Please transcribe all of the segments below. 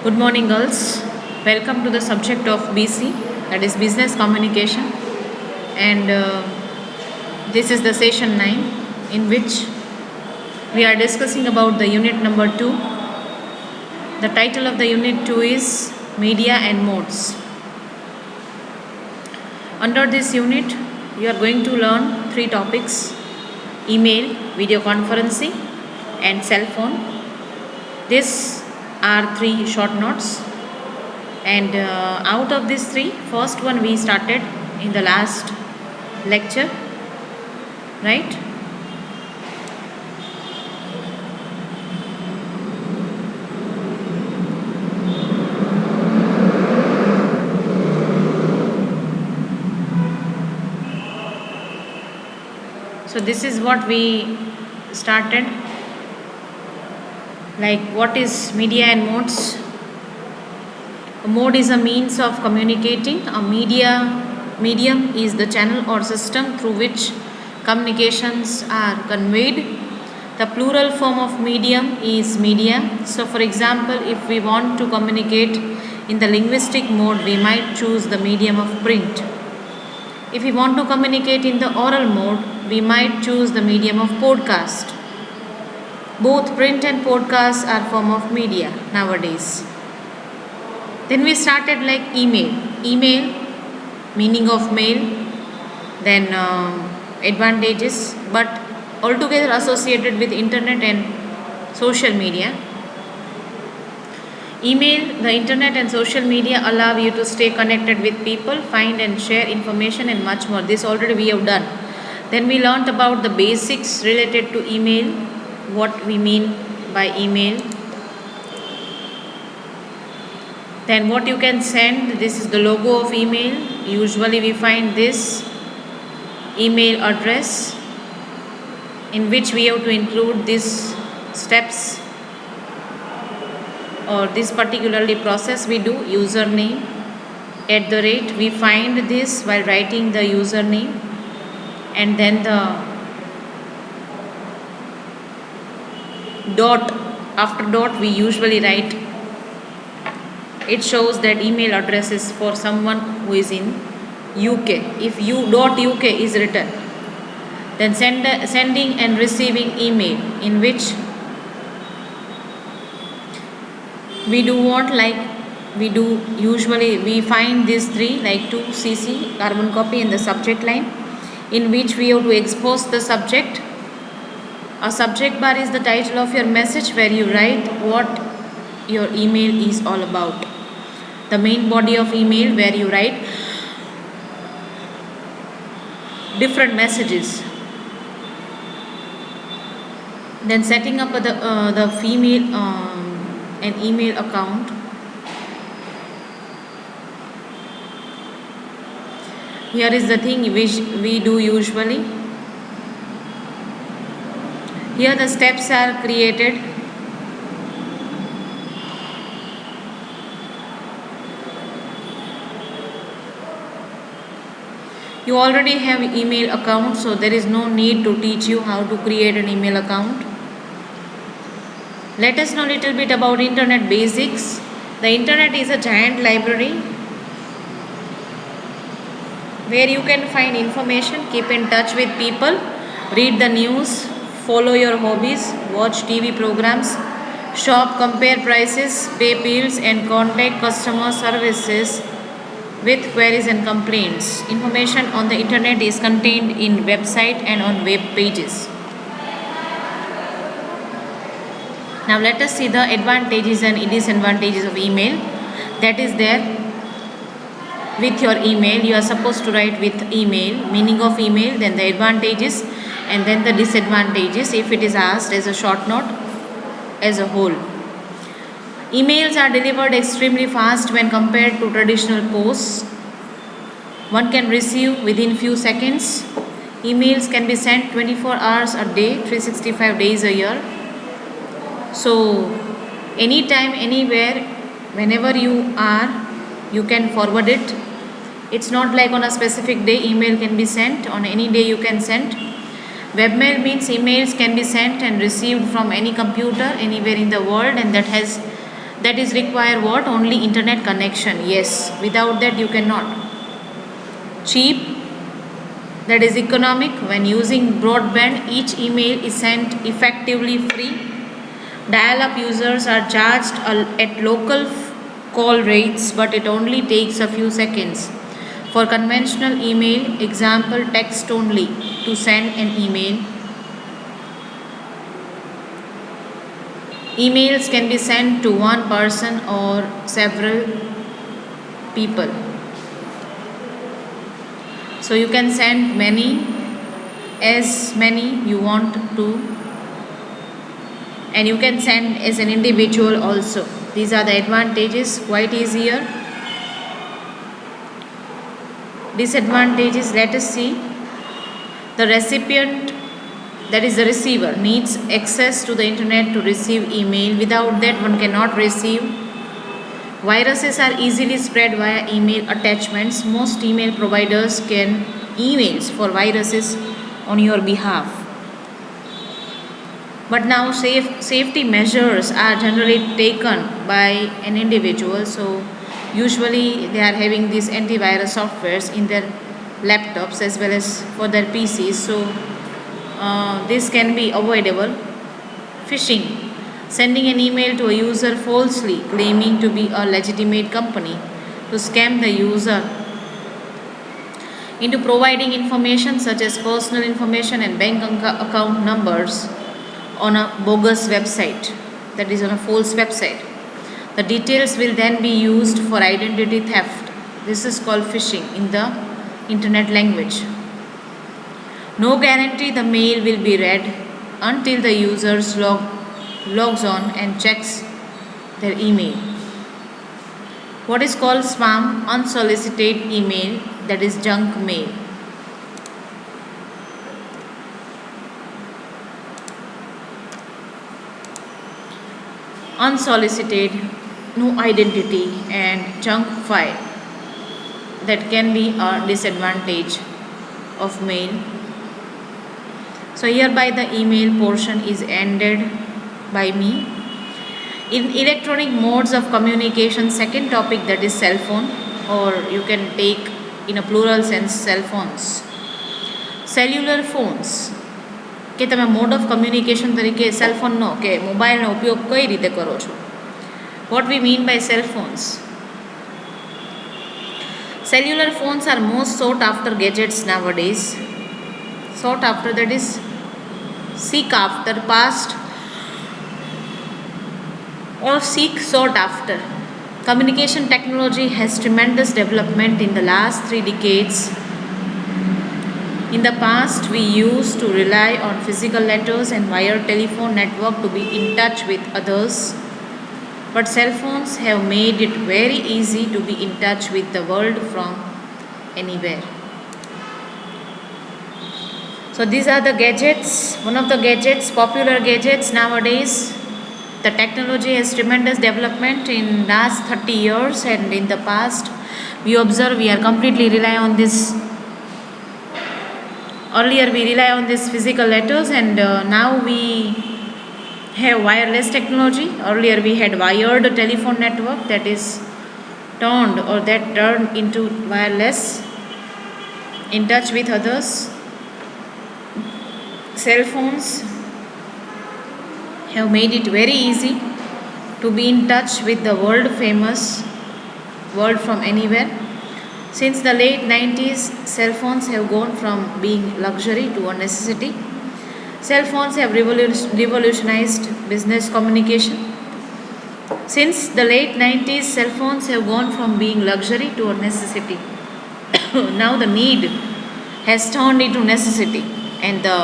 Good morning, girls. Welcome to the subject of BC, that is Business Communication, and this is the session 9, in which we are discussing about the unit number 2. The title of the unit 2 is Media and Modes. Under this unit, you are going to learn 3 topics: email, video conferencing, and cell phone. These are 3 short notes, and out of these 3, first one we started in the last lecture, right? So this is what we started, like what is media and modes. A mode is a means of communicating. A medium is the channel or system through which communications are conveyed. The plural form of medium is media. So for example, if we want to communicate in the linguistic mode, we might choose the medium of print. If we want to communicate in the oral mode, we might choose the medium of podcast. Both print and podcast are form of media nowadays. Then we started like email. Email, meaning of mail, then advantages, but altogether associated with internet and social media. Email, the internet and social media allow you to stay connected with people, find and share information and much more. This already we have done. Then we learnt about the basics related to email, what we mean by email. Then what you can send, this is the logo of email. Usually we find this email address, in which we have to include these steps, or this particularly process we do. Username, @ we find this while writing the username, and then the dot, after dot we usually write, it shows that email address is for someone who is in UK. If u.uk is written, then sending and receiving email, in which we do what, like we do usually we find these 3, like 2cc carbon copy in the subject line, in which we have to expose the subject. A subject bar is the title of your message, where you write what your email is all about. The main body of email, where you write different messages. Then setting up the female an email account. Here is the thing which we do usually. Here the steps are created. You already have email account, so there is no need to teach you how to create an email account. Let us know a little bit about internet basics. The internet is a giant library where you can find information, keep in touch with people, read the news, follow your hobbies, watch TV programs, shop, compare prices, pay bills, and contact customer services with queries and complaints. Information on the internet is contained in website and on web pages. Now let us see the advantages and disadvantages of email. That is there with your email. You are supposed to write with email, meaning of email, then the advantages, and then the disadvantages if it is asked as a short note as a whole. Emails are delivered extremely fast when compared to traditional posts. One can receive within few seconds. Emails can be sent 24 hours a day, 365 days a year. So anytime, anywhere, whenever you are, you can forward it. It's not like on a specific day email can be sent. On any day you can send. Webmail means emails can be sent and received from any computer anywhere in the world, and that has That is require what? Only internet connection. Yes, without that you cannot. Cheap, that is economic. When using broadband, each email is sent effectively free. Dial-up users are charged at local call rates, but it only takes a few seconds. For conventional email, example text only, to send an email. Emails can be sent to one person or several people. So you can send as many you want to, and you can send as an individual also. These are the advantages, quite easier. Disadvantages, let us see. The recipient, that is the receiver, needs access to the internet to receive email. Without that one cannot receive. Viruses are easily spread via email attachments. Most email providers can emails for viruses on your behalf. But now safety measures are generally taken by an individual. So usually they are having these antivirus softwares in their laptops as well as for their PCs. So this can be avoidable. Phishing, sending an email to a user falsely claiming to be a legitimate company to scam the user into providing information such as personal information and bank account numbers on a bogus website, that is on a false website. The details will then be used for identity theft. This is called phishing in the internet language. No guarantee the mail will be read until the user logs on and checks their email. What is called spam, unsolicited email, that is junk mail. Unsolicited, no identity, and junk file, that can be a disadvantage of mail. So hereby the email portion is ended by me. In electronic modes of communication, second topic, that is cell phone, or you can take in a plural sense cell phones. Cellular phones, કે તમે mode of communication તરીકે સેલફોનનો કે મોબાઈલનો ઉપયોગ કઈ રીતે કરો છો? What we mean by cell phones? Cellular phones are most sought after gadgets nowadays. Sought after, that is seek after, past, or seek sought after. Communication technology has tremendous development in the last 3 decades. In the past, we used to rely on physical letters and wire telephone network to be in touch with others. But cell phones have made it very easy to be in touch with the world from anywhere. So these are the gadgets. One of the gadgets, popular gadgets nowadays. The technology has tremendous development in last 30 years, and in the past we observe we are completely rely on this. Earlier we rely on this physical letters, and now we have wireless technology. Earlier we had wired telephone network that is turned into wireless, in touch with others. Cell phones have made it very easy to be in touch with the world from anywhere. Since the late 90s, cell phones have gone from being luxury to a necessity. Cell phones have revolutionized business communication. Since the late 90s, cell phones have gone from being luxury to a necessity. Now the need has turned into necessity, and the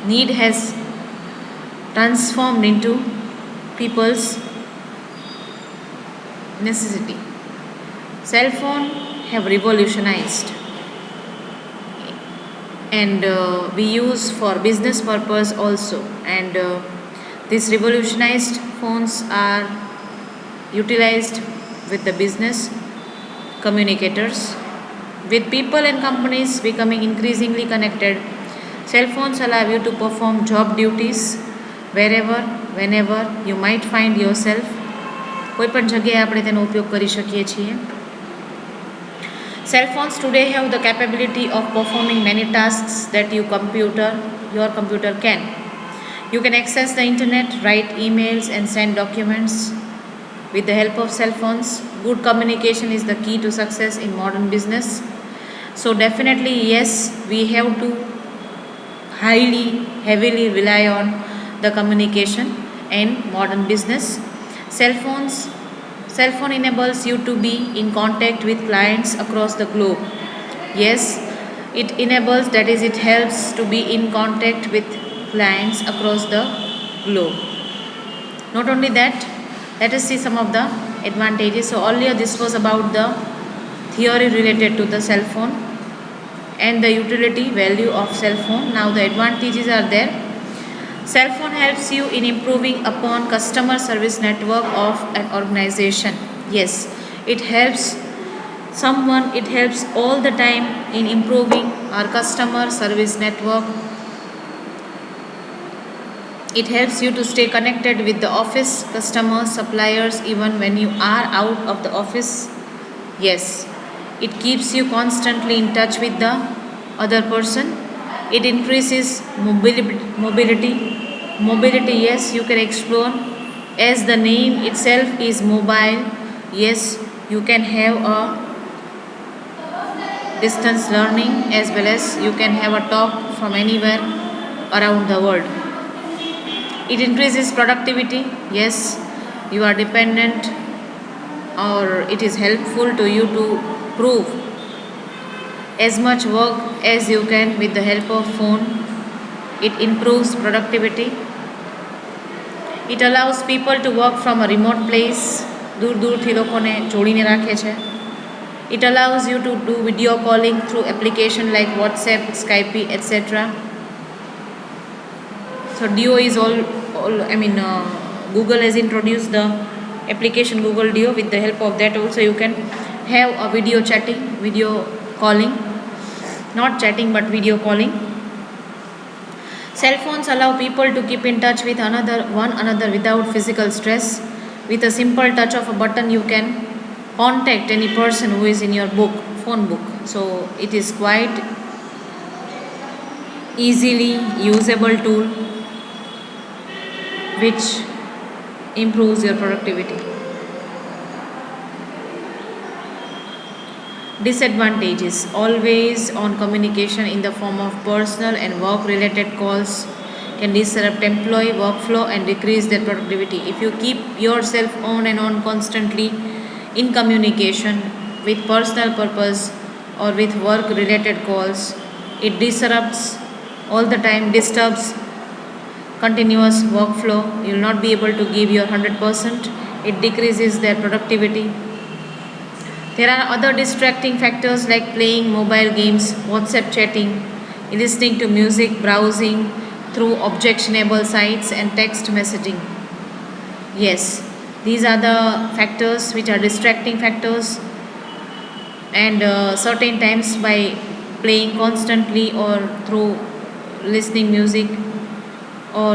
need has transformed into people's necessity. Cell phone have revolutionized, and we use for business purpose also, and these revolutionized phones are utilized with the business communicators. With people and companies becoming increasingly connected, cell phones allow you to perform job duties wherever, whenever you might find yourself. કોઈપણ જગ્યાએ આપણે તેનો ઉપયોગ કરી શકીએ છીએ. Cell phones today have the capability of performing many tasks that your computer can. You can access the internet, write emails and send documents with the help of cell phones. Good communication is the key to success in modern business. So definitely yes, we have to heavily rely on the communication in modern business. Cell phone enables you to be in contact with clients across the globe. Yes, it enables, that is, it helps to be in contact with clients across the globe. Not only that, let us see some of the advantages. So earlier this was about the theory related to the cell phone and the utility value of cell phone. Now the advantages are there. Cell phone helps you in improving upon customer service network of an organization. Yes, it helps all the time in improving our customer service network. It helps you to stay connected with the office, customers, suppliers, even when you are out of the office. Yes, it keeps you constantly in touch with the other person. It increases mobility. Yes, you can explore, as the name itself is mobile. Yes, you can have a distance learning, as well as you can have a talk from anywhere around the world. It increases productivity. Yes, you are dependent, or it is helpful to you to prove as much work as you can with the help of phone. It improves productivity. It allows people to work from a remote place. દૂરથી લોકોને જોડીને રાખે છે. It allows you to do video calling through application like WhatsApp, Skype, etc. So Duo is Google has introduced the application Google Duo. With the help of that also you can have a video calling, not chatting but video calling. Cell phones allow people to keep in touch with one another without physical stress. With a simple touch of a button you can contact any person who is in your phone book. So it is quite easily usable tool which improves your productivity. Disadvantages: always on communication in the form of personal and work related calls can disrupt employee workflow and decrease their productivity. If you keep yourself on and on constantly in communication with personal purpose or with work related calls, it disrupts all the time, disturbs continuous workflow. You will not be able to give your 100%. It decreases their productivity. There are other distracting factors like playing mobile games, WhatsApp chatting, listening to music, browsing through objectionable sites and text messaging. Yes, these are the factors which are distracting factors, and certain times by playing constantly or through listening music or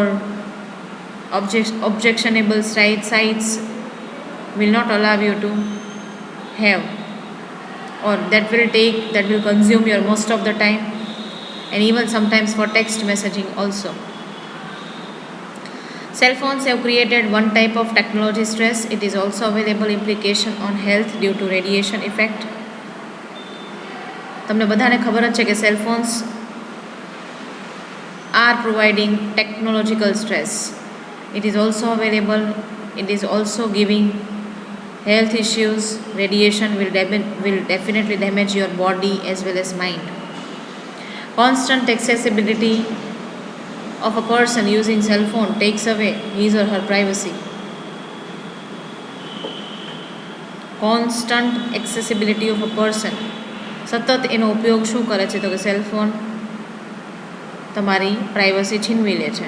objectionable sites will not allow you to have, or that will consume your most of the time, and even sometimes for text messaging also. Cell phones have created one type of technology stress. It is also available implication on health due to radiation effect. તમને બધાને ખબર જ છે કે cell phones are providing technological stress. It is also available, it is also giving health issues. Radiation will definitely damage your body as well as mind. Constant accessibility of a person using cell phone takes away his or her privacy. Constant accessibility of a person, સતત એનો ઉપયોગ શું કરે છે તો કે cell phone તમારી privacy છીનવી લે છે.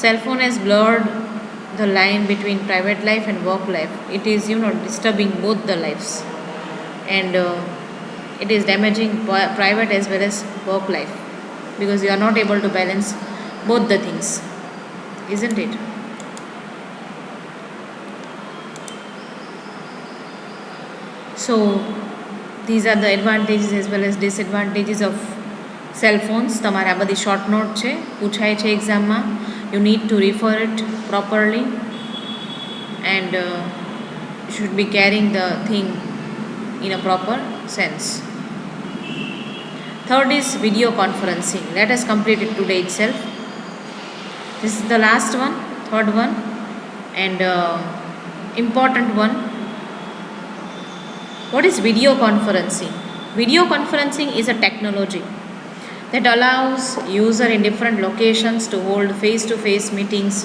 Cell phone has blurred the line between private life and work life. It is disturbing both the lives, and it is damaging private as well as work life, because you are not able to balance both the things, isn't it? So these are the advantages as well as disadvantages of cell phones. તમારે આ બધી short note છે, પૂછાય છે એક્ઝામમાં. You need to refer it properly and you should be carrying the thing in a proper sense. Third is video conferencing. Let us complete it today itself. This is the last one, third one, and important one. What is video conferencing? Video conferencing is a technology that allows user in different locations to hold face-to-face meetings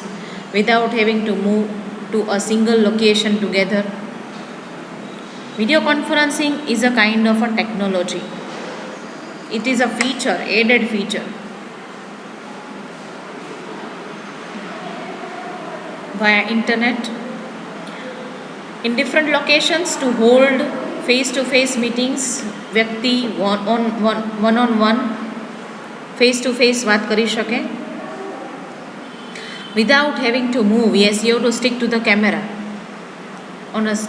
without having to move to a single location together. Video conferencing is a kind of a technology. It is a feature, added feature via internet in different locations to hold face-to-face meetings. વ્યક્તિ one on one face to face વાત કરી શકે without having to move. Yes, you have to stick to the camera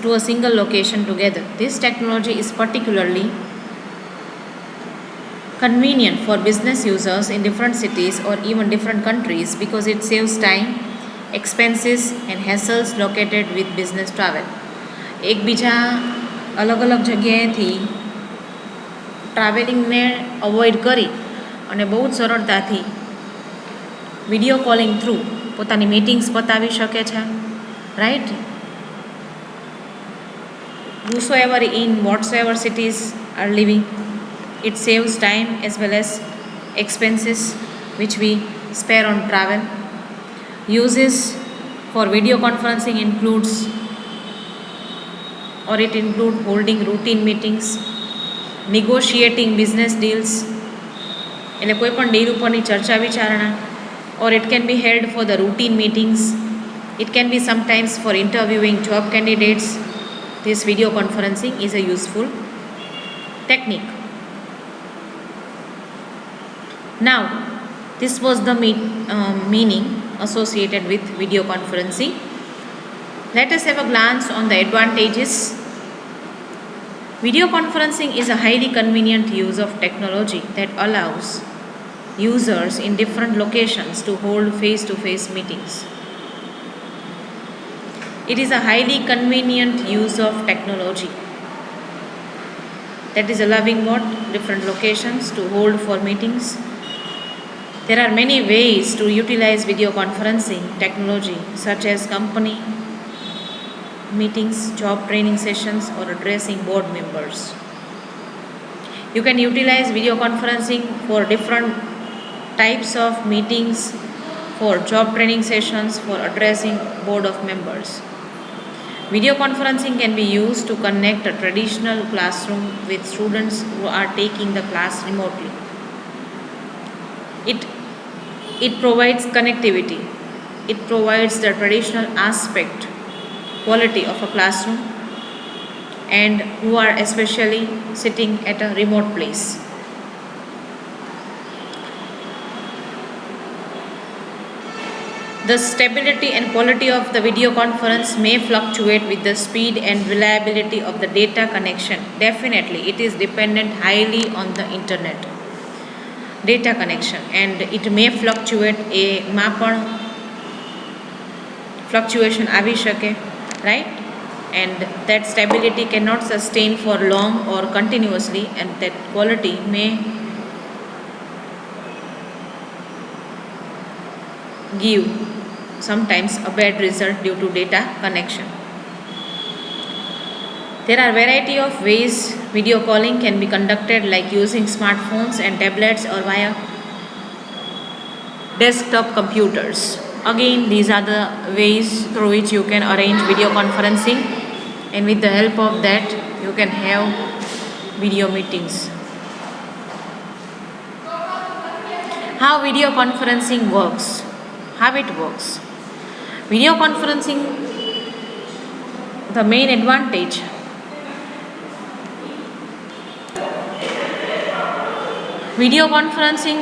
to a single location together. This technology is particularly convenient for business users in different cities or even different countries because it saves time, expenses and hassles located with business travel. એકબીજા અલગ અલગ જગ્યાએથી ટ્રાવેલિંગને avoid કરી અને બહુ જ સરળતાથી video calling through પોતાની મીટિંગ્સ પતાવી શકે છે, right? whosoever in whatsoever cities are living, it saves time as well as expenses which we spare on travel. Uses for video conferencing includes or it includes holding routine meetings, negotiating business deals, એટલે કોઈ પણ deal ઉપરની ચર્ચા વિચારણા, or it can be held for the routine meetings. It can be sometimes for interviewing job candidates. This video conferencing is a useful technique. Now, this was the meaning associated with video conferencing. Let us have a glance on the advantages. Video conferencing is a highly convenient use of technology that allows users in different locations to hold face-to-face meetings. It is a highly convenient use of technology that is allowing different locations to hold for meetings. There are many ways to utilize video conferencing technology such as company meetings, job training sessions or addressing board members. You can utilize video conferencing for different types of meetings, for job training sessions, for addressing board of members. Video conferencing can be used to connect a traditional classroom with students who are taking the class remotely. It provides connectivity. It provides the traditional aspect, quality of a classroom and who are especially sitting at a remote place. The stability and quality of the video conference may fluctuate with the speed and reliability of the data connection. Definitely, it is dependent highly on the internet data connection and it may fluctuate. માં પણ fluctuation આવી શકે, right? And that stability cannot sustain for long or continuously and that quality may give sometimes a bad result due to data connection. There are variety of ways video calling can be conducted, like using smartphones and tablets or via desktop computers. Again, these are the ways through which you can arrange video conferencing and with the help of that you can have video meetings. How video conferencing works. How it works. Video conferencing, the main advantage video conferencing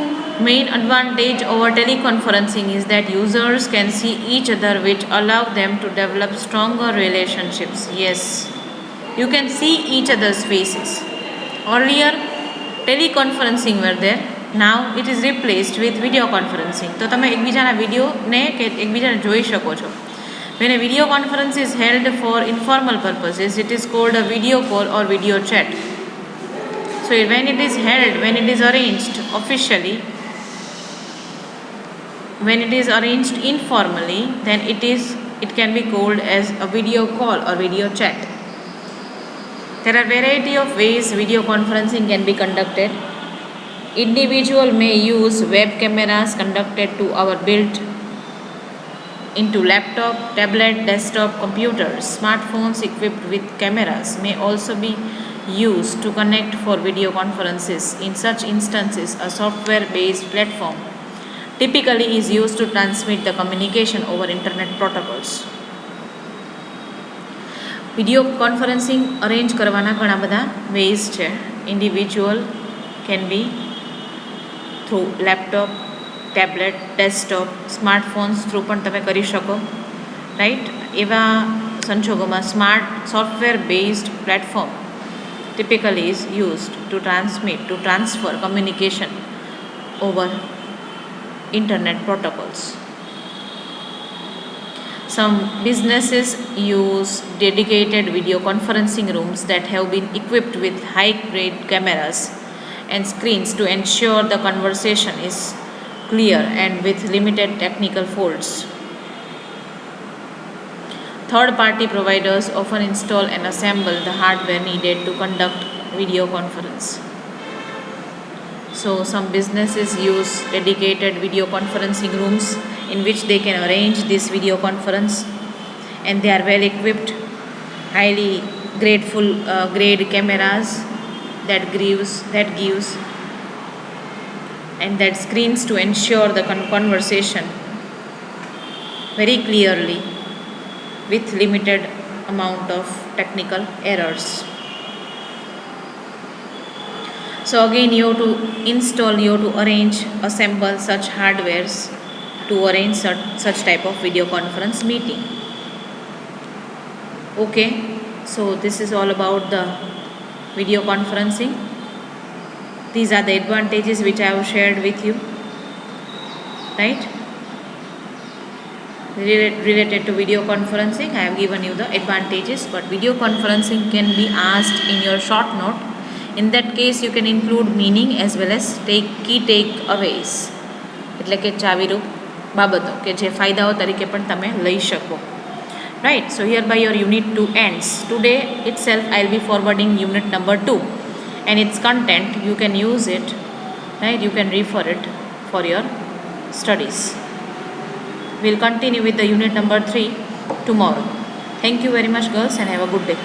main advantage over teleconferencing is that users can see each other, which allow them to develop stronger relationships. Yes, You can see each other's faces. Earlier, teleconferencing were there. Now it is replaced with video conferencing. તો તમે એકબીજાના વિડીયોને કે એકબીજાને જોઈ શકો છો. When a video conference is held for informal purposes, it is called a video call or video chat. So when it is held, when it is arranged officially, when it is arranged informally, then it can be called as a video call or video chat. There are variety of ways video conferencing can be conducted. Individual may use web cameras conducted to our built into laptop, tablet, desktop computers. Smartphones equipped with cameras may also be used to connect for video conferences. In such instances, a software-based platform typically is used to transmit the communication over internet protocols. Video conferencing arrange કરવાના ઘણા બધા ways છે. Individual can be through laptop, tablet, desktop, smartphones through પણ તમે કરી શકો, right. એવા સંજોગોમાં smart software based platform typically is used to transfer communication over internet protocols. Some businesses use dedicated video conferencing rooms that have been equipped with high-grade cameras and screens to ensure the conversation is clear and with limited technical faults. Third-party providers often install and assemble the hardware needed to conduct video conference. So some businesses use dedicated video conferencing rooms in which they can arrange this video conference, and they are well equipped, highly grade cameras that gives and that screens to ensure the conversation very clearly with limited amount of technical errors. So again, you have to install, you have to arrange, assemble such hardwares to arrange such type of video conference meeting. Okay, so this is all about the video conferencing. These are the advantages which I have shared with you, right? Related to video conferencing, I have given you the advantages, but video conferencing can be asked in your short note. In that case, you can include meaning as well as key takeaways, એટલે કે ચાવીરૂપ બાબતો કે જે ફાયદાઓ તરીકે પણ તમે લઈ શકો, right? So hereby your unit 2 ends. Today itself I will be forwarding unit number 2 and its content. You can use it, right? You can refer it for your studies. We'll continue with the unit number 3 tomorrow. Thank you very much, girls, and have a good day.